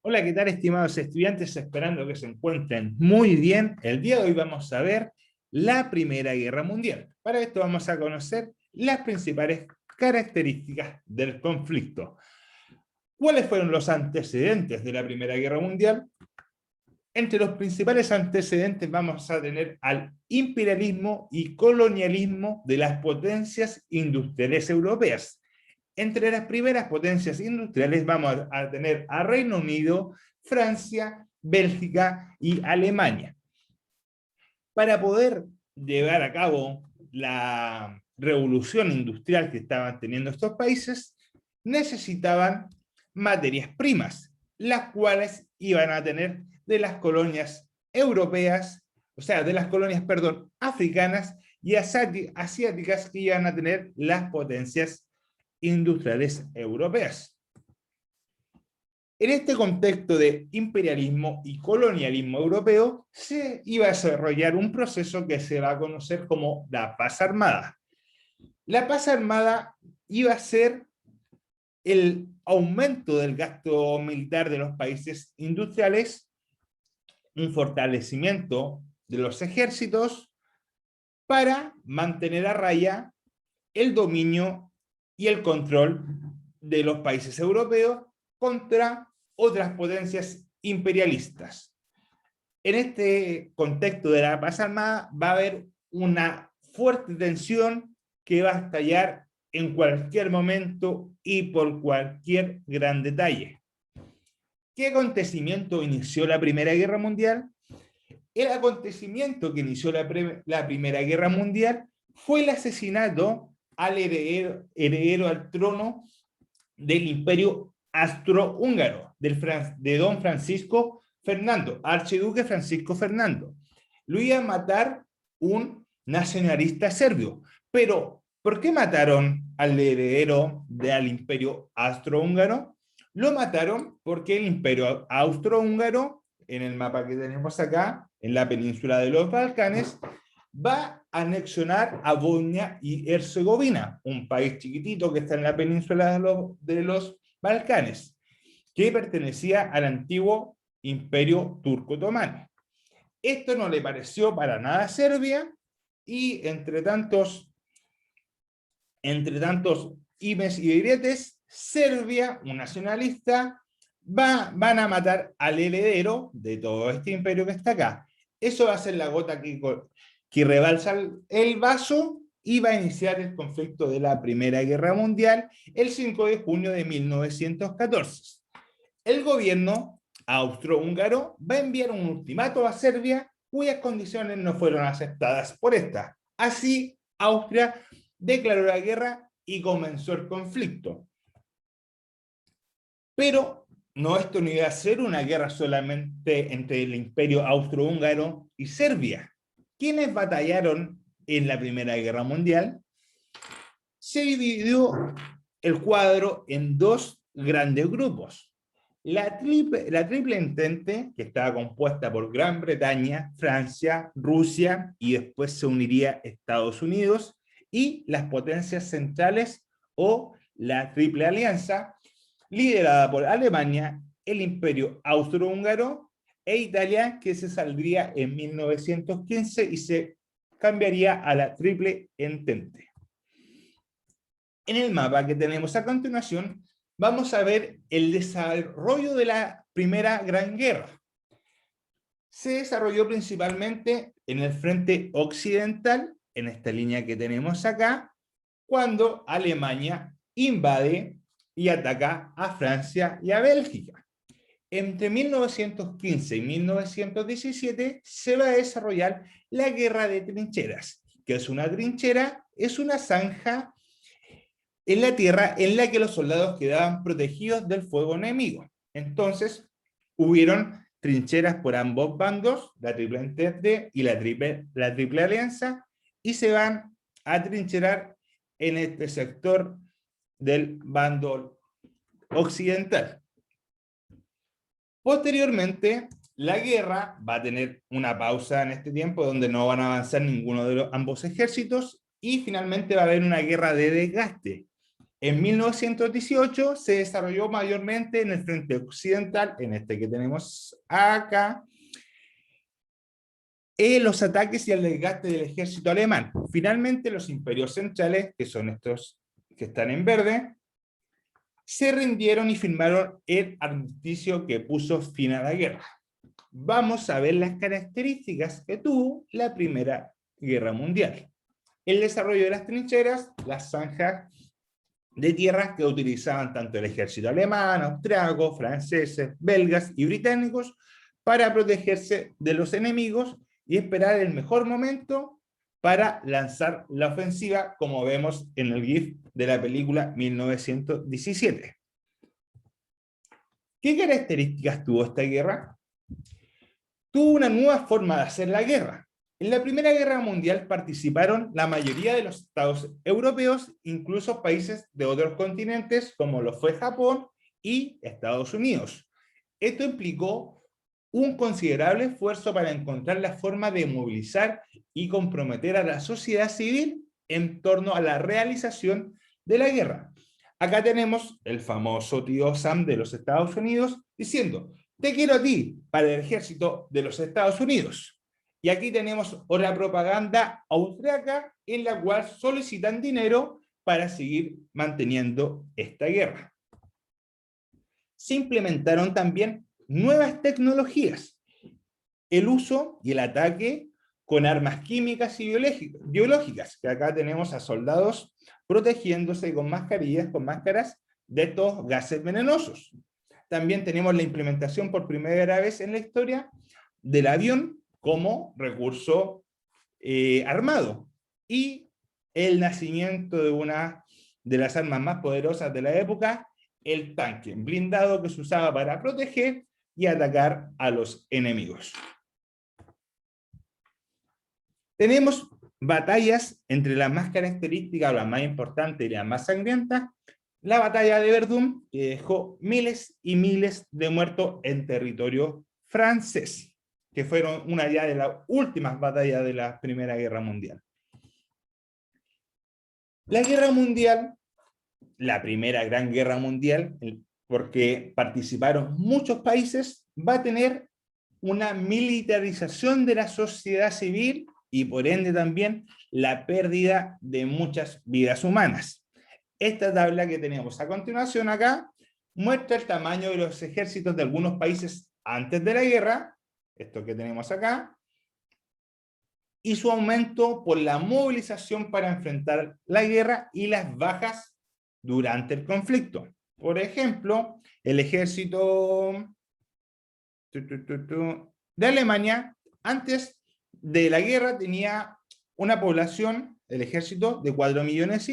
Hola, ¿qué tal, estimados estudiantes? Esperando que se encuentren muy bien. El día de hoy vamos a ver la Primera Guerra Mundial. Para esto vamos a conocer las principales características del conflicto. ¿Cuáles fueron los antecedentes de la Primera Guerra Mundial? Entre los principales antecedentes vamos a tener al imperialismo y colonialismo de las potencias industriales europeas. Entre las primeras potencias industriales vamos a tener a Reino Unido, Francia, Bélgica y Alemania. Para poder llevar a cabo la revolución industrial que estaban teniendo estos países, necesitaban materias primas, las cuales iban a tener de las colonias europeas, o sea, de las colonias, perdón, africanas y asiáticas que iban a tener las potencias industriales europeas. En este contexto de imperialismo y colonialismo europeo, se iba a desarrollar un proceso que se va a conocer como la paz armada. La paz armada iba a ser el aumento del gasto militar de los países industriales, un fortalecimiento de los ejércitos para mantener a raya el dominio y el control de los países europeos contra otras potencias imperialistas. En este contexto de la paz armada va a haber una fuerte tensión que va a estallar en cualquier momento y por cualquier gran detalle. ¿Qué acontecimiento inició la Primera Guerra Mundial? El acontecimiento que inició la Primera Guerra Mundial fue el asesinato al heredero al trono del Imperio Austrohúngaro, de don Francisco Fernando, archiduque Francisco Fernando. Lo iba a matar un nacionalista serbio. Pero, ¿por qué mataron al heredero del Imperio Austrohúngaro? Lo mataron porque el Imperio Austrohúngaro, en el mapa que tenemos acá, en la península de los Balcanes, va a anexionar a Bosnia y Herzegovina, un país chiquitito que está en la península de los Balcanes, que pertenecía al antiguo Imperio Turco Otomano. Esto no le pareció para nada a Serbia, y entre tantos imes y diretes, Serbia, un nacionalista, van a matar al heredero de todo este imperio que está acá. Eso va a ser la gota que rebalsa el vaso y va a iniciar el conflicto de la Primera Guerra Mundial el 5 de junio de 1914. El gobierno austrohúngaro va a enviar un ultimátum a Serbia cuyas condiciones no fueron aceptadas por esta. Así, Austria declaró la guerra y comenzó el conflicto. Pero esto no iba a ser una guerra solamente entre el Imperio Austrohúngaro y Serbia. ¿Quiénes batallaron en la Primera Guerra Mundial? Se dividió el cuadro en dos grandes grupos. La Triple Entente, que estaba compuesta por Gran Bretaña, Francia, Rusia, y después se uniría Estados Unidos, y las potencias centrales o la Triple Alianza, liderada por Alemania, el Imperio Austrohúngaro e Italia, que se saldría en 1915 y se cambiaría a la Triple Entente. En el mapa que tenemos a continuación, vamos a ver el desarrollo de la Primera Gran Guerra. Se desarrolló principalmente en el frente occidental, en esta línea que tenemos acá, cuando Alemania invade y ataca a Francia y a Bélgica. Entre 1915 y 1917 se va a desarrollar la Guerra de Trincheras. ¿Qué es una trinchera? Es una zanja en la tierra en la que los soldados quedaban protegidos del fuego enemigo. Entonces, hubieron trincheras por ambos bandos, la Triple Entente y la Triple Alianza, y se van a trincherar en este sector del bando occidental. Posteriormente, la guerra va a tener una pausa en este tiempo donde no van a avanzar ninguno de ambos ejércitos, y finalmente va a haber una guerra de desgaste. En 1918 se desarrolló mayormente en el frente occidental, en este que tenemos acá, los ataques y el desgaste del ejército alemán. Finalmente, los imperios centrales, que son estos que están en verde, se rindieron y firmaron el armisticio que puso fin a la guerra. Vamos a ver las características que tuvo la Primera Guerra Mundial. El desarrollo de las trincheras, las zanjas de tierras que utilizaban tanto el ejército alemán, austriaco, franceses, belgas y británicos para protegerse de los enemigos y esperar el mejor momento para lanzar la ofensiva, como vemos en el GIF de la película 1917. ¿Qué características tuvo esta guerra? Tuvo una nueva forma de hacer la guerra. En la Primera Guerra Mundial participaron la mayoría de los estados europeos, incluso países de otros continentes, como lo fue Japón y Estados Unidos. Esto implicó un considerable esfuerzo para encontrar la forma de movilizar y comprometer a la sociedad civil en torno a la realización de la guerra. Acá tenemos el famoso tío Sam de los Estados Unidos diciendo: te quiero a ti para el ejército de los Estados Unidos. Y aquí tenemos otra propaganda austriaca en la cual solicitan dinero para seguir manteniendo esta guerra. Se implementaron también nuevas tecnologías, el uso y el ataque con armas químicas y biológicas, que acá tenemos a soldados protegiéndose con mascarillas, con máscaras de estos gases venenosos. También tenemos la implementación por primera vez en la historia del avión como recurso armado, y el nacimiento de una de las armas más poderosas de la época, el tanque blindado que se usaba para proteger y atacar a los enemigos. Tenemos batallas entre las más características, las más importantes y las más sangrientas. La batalla de Verdún, que dejó miles y miles de muertos en territorio francés, que fueron una ya de las últimas batallas de la Primera Guerra Mundial. La Guerra Mundial, la Primera Gran Guerra Mundial, porque participaron muchos países, va a tener una militarización de la sociedad civil y por ende también la pérdida de muchas vidas humanas. Esta tabla que tenemos a continuación acá muestra el tamaño de los ejércitos de algunos países antes de la guerra, esto que tenemos acá, y su aumento por la movilización para enfrentar la guerra y las bajas durante el conflicto. Por ejemplo, el ejército de Alemania, antes de la guerra, tenía una población, el ejército, de 4,5 millones.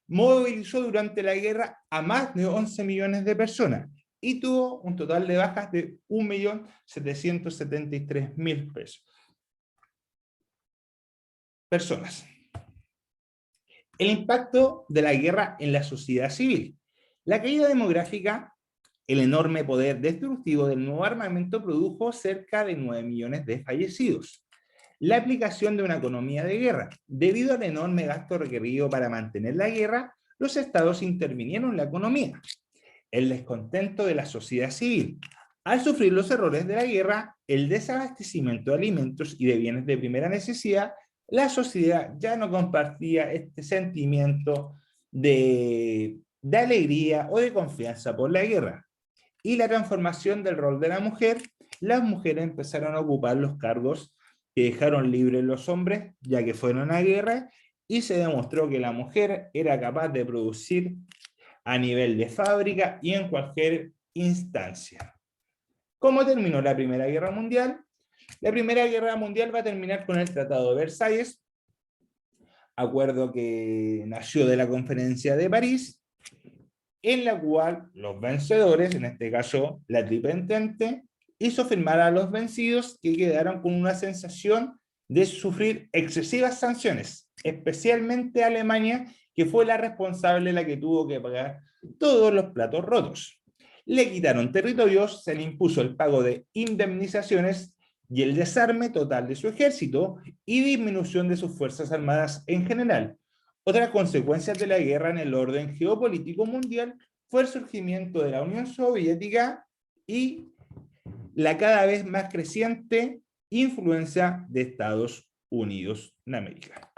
Movilizó durante la guerra a más de 11 millones de personas y tuvo un total de bajas de 1.773.000 personas. El impacto de la guerra en la sociedad civil. La caída demográfica, el enorme poder destructivo del nuevo armamento produjo cerca de 9 millones de fallecidos. La aplicación de una economía de guerra. Debido al enorme gasto requerido para mantener la guerra, los estados intervinieron en la economía. El descontento de la sociedad civil. Al sufrir los errores de la guerra, el desabastecimiento de alimentos y de bienes de primera necesidad, la sociedad ya no compartía este sentimiento de alegría o de confianza por la guerra. Y la transformación del rol de la mujer. Las mujeres empezaron a ocupar los cargos que dejaron libres los hombres, ya que fueron a guerra, y se demostró que la mujer era capaz de producir a nivel de fábrica y en cualquier instancia. ¿Cómo terminó la Primera Guerra Mundial? La Primera Guerra Mundial va a terminar con el Tratado de Versalles, acuerdo que nació de la Conferencia de París, en la cual los vencedores, en este caso la Triple Entente, hizo firmar a los vencidos, que quedaron con una sensación de sufrir excesivas sanciones, especialmente Alemania, que fue la responsable, la que tuvo que pagar todos los platos rotos. Le quitaron territorios, se le impuso el pago de indemnizaciones y el desarme total de su ejército y disminución de sus fuerzas armadas en general. Otras consecuencias de la guerra en el orden geopolítico mundial fue el surgimiento de la Unión Soviética y la cada vez más creciente influencia de Estados Unidos de América.